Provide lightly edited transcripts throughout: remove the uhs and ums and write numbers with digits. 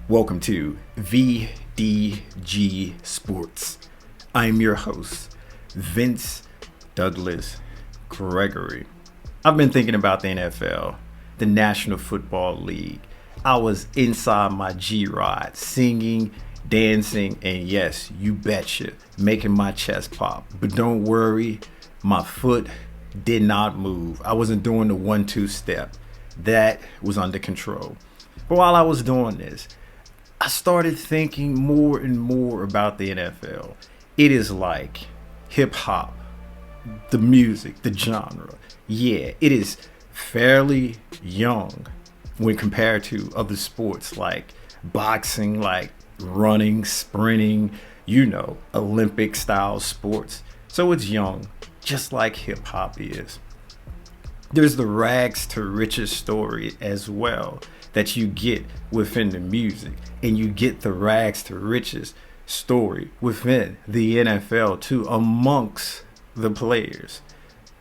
Welcome to VDG Sports. I'm your host, Douglas Gregory. I've been thinking about the NFL, the National Football League. I was inside my G-Ride, singing, dancing, and yes, you betcha, making my chest pop. But don't worry, my foot did not move. I wasn't doing the 1-2 step. That was under control. But while I was doing this, I started thinking more and more about the NFL. It is like hip hop, the music, the genre. Yeah, it is fairly young when compared to other sports like boxing, like running, sprinting, Olympic style sports. So it's young, just like hip hop is. There's the rags to riches story as well that you get within the music, and you get the rags to riches story within the NFL too, amongst the players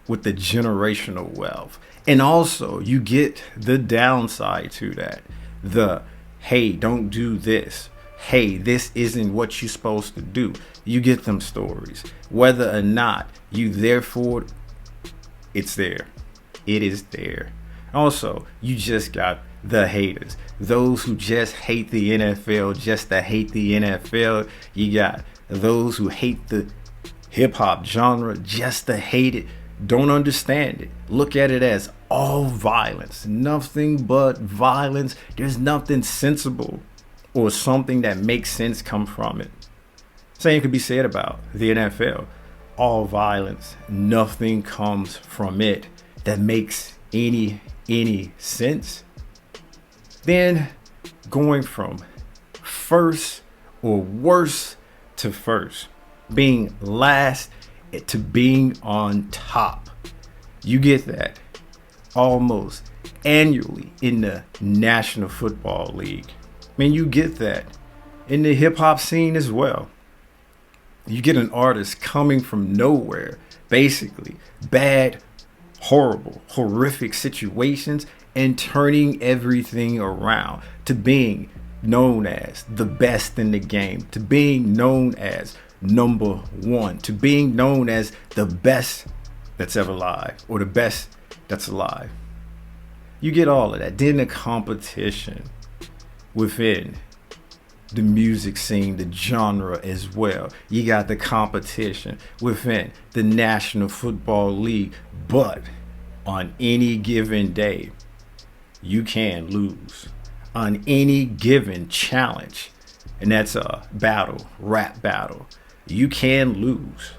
with the generational wealth. And also you get the downside to that, the hey, don't do this, hey, this isn't what you're supposed to do. You get them stories, whether or not you there for it, it's there. It is there. Also, you just got the haters, those who just hate the NFL just to hate the NFL. You got those who hate the hip hop genre just to hate it, don't understand it, look at it as all violence, nothing but violence. There's nothing sensible or something that makes sense come from it. Same could be said about the NFL. All violence, nothing comes from it that makes any sense. Then going from first or worse to first, being last to being on top. You get that almost annually in the National Football League. You get that in the hip hop scene as well. You get an artist coming from nowhere, basically bad, horrible, horrific situations, and turning everything around to being known as the best in the game, to being known as number one, to being known as the best that's ever alive, or the best that's alive. You get all of that. Then the competition within the music scene, the genre as well. You got the competition within the National Football League, but on any given day, you can lose on any given challenge. And that's a battle, rap battle. You can lose.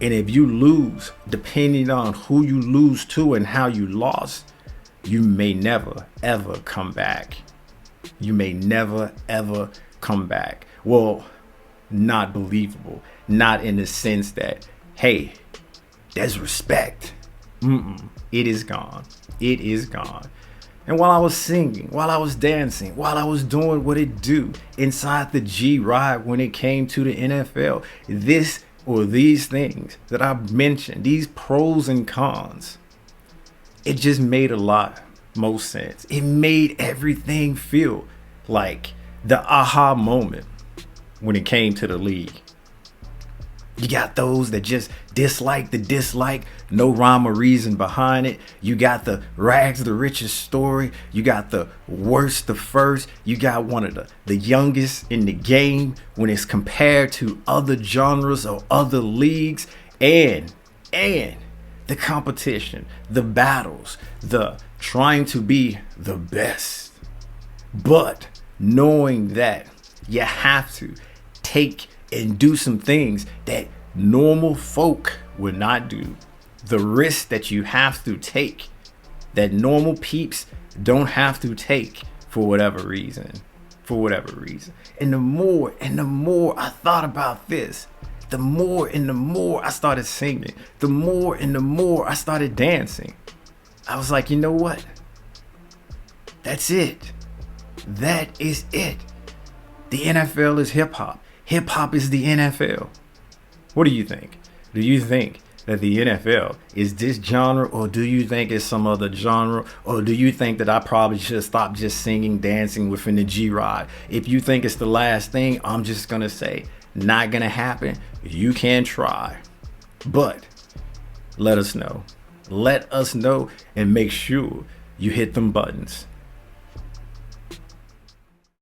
And if you lose, depending on who you lose to and how you lost, you may never, ever come back. You may never, ever come back. Well, not believable. Not in the sense that, hey, there's respect. It is gone. It is gone. And while I was singing, while I was dancing, while I was doing what it do inside the G-Ride when it came to the NFL, this or these things that I mentioned, these pros and cons, it just made a lot most sense. It made everything feel like the aha moment when it came to the league. You got those that just dislike the dislike, no rhyme or reason behind it. You got the rags to the riches story. You got the worst to first. You got one of the youngest in the game when it's compared to other genres or other leagues. And the competition, the battles, the trying to be the best. But knowing that you have to take and do some things that normal folk would not do. The risk that you have to take that normal peeps don't have to take for whatever reason. And the more I thought about this, the more and the more I started singing, the more and the more I started dancing. I was like, you know what? That's it. That is it. The NFL is hip hop. Hip hop is the NFL. What do you think? Do you think that the NFL is this genre, or do you think it's some other genre, or do you think that I probably should stop just singing, dancing within the G-Rod? If you think it's the last thing, I'm just gonna say, not gonna happen. You can try, but let us know. Let us know, and make sure you hit them buttons.